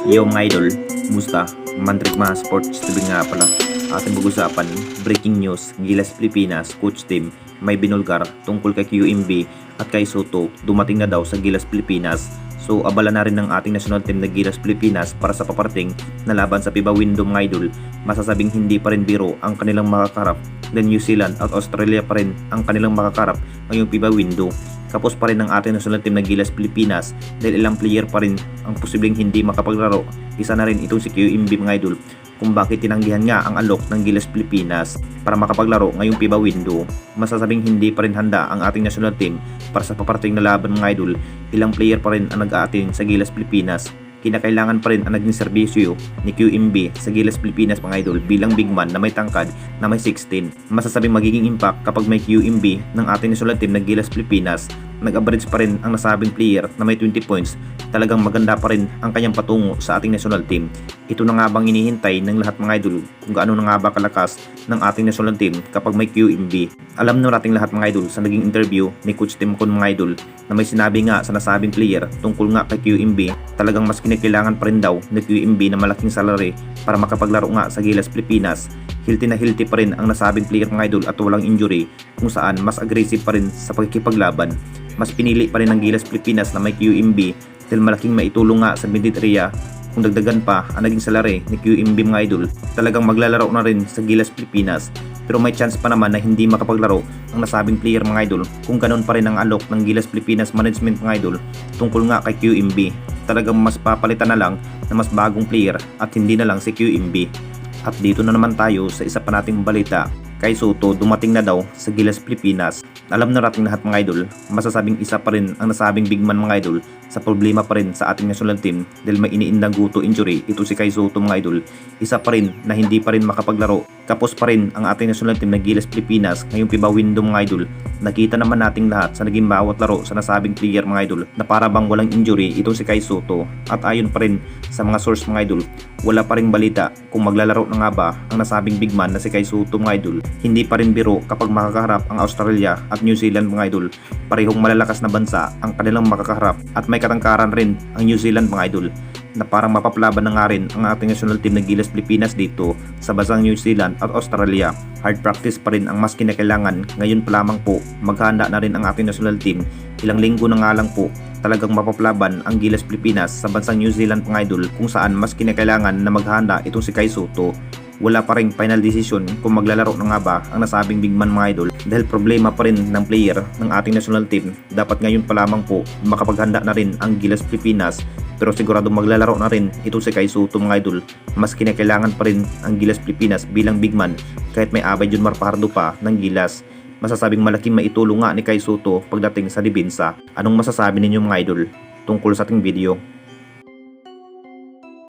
Yo mga idol, musta? Mandrik mga sports TV nga pala. Ating pag-usapan, breaking news, Gilas Pilipinas, coach team, may binulgar tungkol kay QMB at kay Soto, dumating na daw sa Gilas Pilipinas. So abala na rin ng ating national team na Gilas Pilipinas para sa paparting na laban sa FIBA window mga idol. Masasabing hindi pa rin biro ang kanilang makakarap na New Zealand at Australia pa rin ang kanilang makakarap ngayong FIBA window. Kapos pa rin ang ating national team na Gilas Pilipinas dahil ilang player pa rin ang posibleng hindi makapaglaro. Isa na rin itong si QMB mga idol kung bakit tinanggihan nga ang alok ng Gilas Pilipinas para makapaglaro ngayong FIBA window. Masasabing hindi pa rin handa ang ating national team para sa paparting na laban mga idol. Ilang player pa rin ang nag-aatin sa Gilas Pilipinas. Kinakailangan pa rin ang naging serbisyo ni QMB sa Gilas Pilipinas mga idol bilang big man na may tangkad na may 16. Masasabing magiging impact kapag may QMB ng ating national team na Gilas Pilipinas. Nag-average pa rin ang nasabing player na may 20 points. Talagang maganda pa rin ang kanyang patungo sa ating national team. Ito na nga bang inihintay ng lahat mga idol kung gaano na nga ba kalakas ng ating national team kapag may QMB. Alam na nating lahat mga idol sa naging interview ni Coach Tim Con mga idol na may sinabi nga sa nasabing player tungkol nga kay QMB. Talagang mas kinakailangan pa rin daw ni QMB na malaking salary para makapaglaro nga sa Gilas Pilipinas. Healthy na healthy pa rin ang nasabing player mga idol at walang injury kung saan mas aggressive pa rin sa pagkikipaglaban. Mas pinili pa rin ng Gilas Pilipinas na may QMB dahil malaking maitulong nga sa Bendit area. Kung dagdagan pa ang naging salary ni QMB mga idol, talagang maglalaro na rin sa Gilas Pilipinas. Pero may chance pa naman na hindi makapaglaro ang nasabing player mga idol kung ganun pa rin ang alok ng Gilas Pilipinas management mga idol tungkol nga kay QMB. Talagang mas papalitan na lang na mas bagong player at hindi na lang si QMB. At dito na naman tayo sa isa pa nating balita. Kay Soto dumating na daw sa Gilas Pilipinas. Alam na nating lahat mga idol, masasabing isa pa rin ang nasabing big man mga idol sa problema pa rin sa ating national team dahil may iniindang guto injury ito si Kay Soto mga idol. Isa pa rin na hindi pa rin makapaglaro. Kapos pa rin ang ating national team na Gilas Pilipinas ngayong FIBA window mga idol. Nakita naman nating lahat sa naging bawat laro sa nasabing player mga idol na para bang walang injury ito si Kay Soto. At ayon pa rin sa mga source mga idol, wala pa ring balita kung maglalaro na nga ba ang nasabing big man na si Kay Soto mga idol. Hindi pa rin biro kapag makakaharap ang Australia at New Zealand mga idol. Parehong malalakas na bansa ang kanilang makakaharap at may katangkaran rin ang New Zealand mga idol na parang mapapalaban na nga rin ang ating national team na Gilas Pilipinas dito sa bansang New Zealand at Australia. Hard practice pa rin ang mas kinakailangan. Ngayon pa lamang po maghahanda na rin ang ating national team. Ilang linggo na nga lang po talagang mapapalaban ang Gilas Pilipinas sa bansang New Zealand mga idol kung saan mas kinakailangan na maghahanda itong si Kay Soto. Wala pa ring final decision kung maglalaro na nga ba ang nasabing big man mga idol dahil problema pa rin ng player ng ating national team. Dapat ngayon pa lamang po makapaghanda na rin ang Gilas Pilipinas pero sigurado maglalaro na rin ito si Kay Soto mga idol. Mas kinakailangan pa rin ang Gilas Pilipinas bilang big man kahit may Abay Junmar Pardo pa ng Gilas. Masasabing malaking maitulong nga ni Kay Soto pagdating sa depensa. Anong masasabi ninyo mga idol tungkol sa ating video?